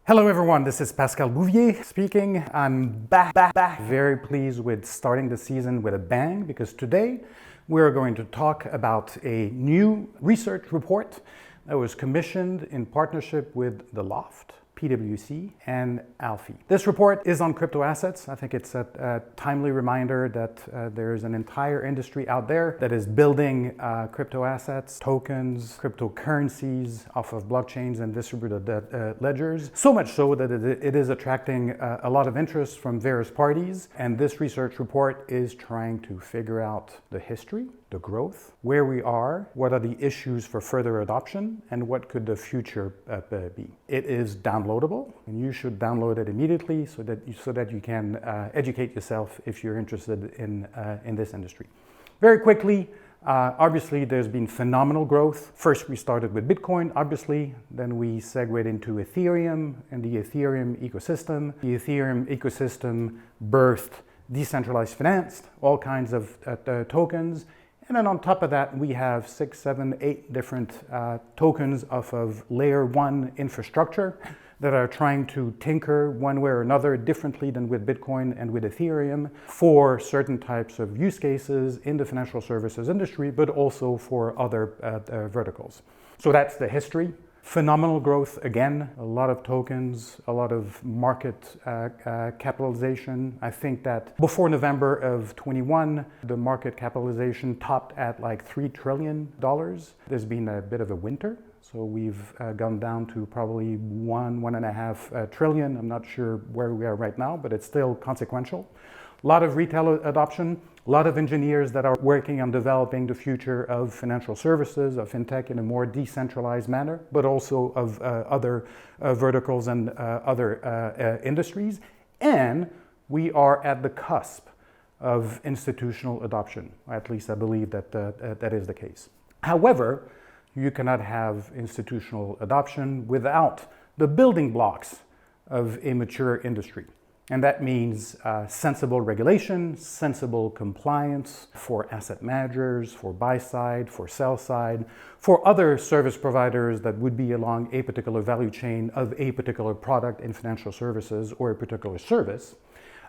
Hello everyone, this is Pascal Bouvier speaking. I'm back. Very pleased with starting the season with a bang because today we're going to talk about a new research report that was commissioned in partnership with the LHoFT, PwC, and ALFI. This report is on crypto assets. I think it's a timely reminder that there's an entire industry out there that is building crypto assets, tokens, cryptocurrencies off of blockchains and distributed ledgers. So much so that it is attracting a lot of interest from various parties. And this research report is trying to figure out the history, the growth, where we are, what are the issues for further adoption, and what could the future be. It is downloadable, and you should download it immediately so that you can educate yourself if you're interested in this industry. Very quickly, obviously there's been phenomenal growth. First we started with Bitcoin, obviously, then we segued into Ethereum and the Ethereum ecosystem. The Ethereum ecosystem birthed decentralized finance, all kinds of tokens. And then on top of that, we have 6, 7, 8 different tokens off of layer 1 infrastructure that are trying to tinker one way or another differently than with Bitcoin and with Ethereum for certain types of use cases in the financial services industry, but also for other verticals. So that's the history. Phenomenal growth again, a lot of tokens, a lot of market capitalization. I think that before November of 21, the market capitalization topped at like $3 trillion. There's been a bit of a winter, so we've gone down to probably 1.5 trillion. I'm not sure where we are right now, but it's still consequential. A lot of retail adoption, a lot of engineers that are working on developing the future of financial services, of fintech in a more decentralized manner, but also of other verticals and other industries. And we are at the cusp of institutional adoption. At least I believe that that is the case. However, you cannot have institutional adoption without the building blocks of a mature industry. And that means sensible regulation, sensible compliance for asset managers, for buy side, for sell side, for other service providers that would be along a particular value chain of a particular product in financial services or a particular service.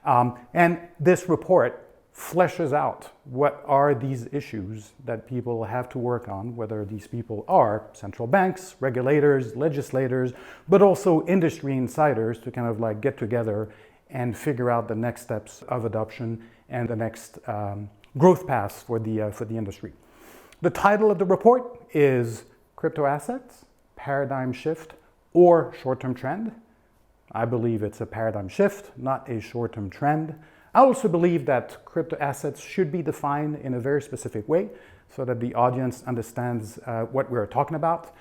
And this report fleshes out what are these issues that people have to work on, whether these people are central banks, regulators, legislators, but also industry insiders to kind of like get together and figure out the next steps of adoption and the next growth paths for the industry. The title of the report is Crypto Assets, Paradigm Shift or Short-Term Trend. I believe it's a paradigm shift, not a short-term trend. I also believe that crypto assets should be defined in a very specific way so that the audience understands what we're talking about.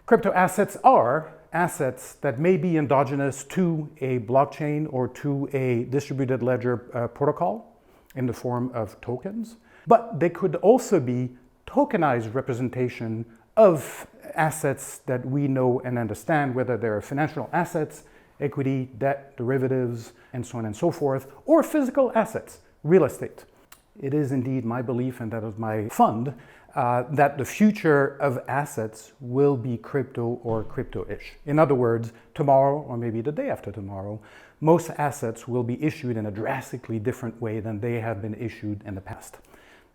Crypto assets are assets that may be endogenous to a blockchain or to a distributed ledger protocol in the form of tokens, but they could also be tokenized representation of assets that we know and understand, whether they're financial assets, equity, debt, derivatives, and so on and so forth, or physical assets, real estate. It is indeed my belief, and that of my fund, that the future of assets will be crypto or crypto-ish. In other words, tomorrow or maybe the day after tomorrow, most assets will be issued in a drastically different way than they have been issued in the past.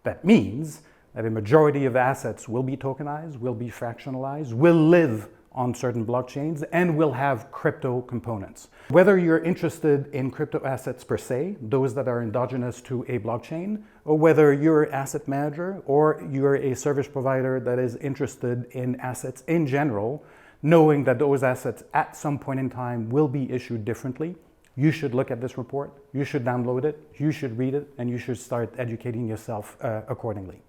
That means that a majority of assets will be tokenized, will be fractionalized, will live on certain blockchains, and will have crypto components. Whether you're interested in crypto assets per se, those that are endogenous to a blockchain, or whether you're an asset manager or you're a service provider that is interested in assets in general, knowing that those assets at some point in time will be issued differently, you should look at this report, you should download it, you should read it, and you should start educating yourself accordingly.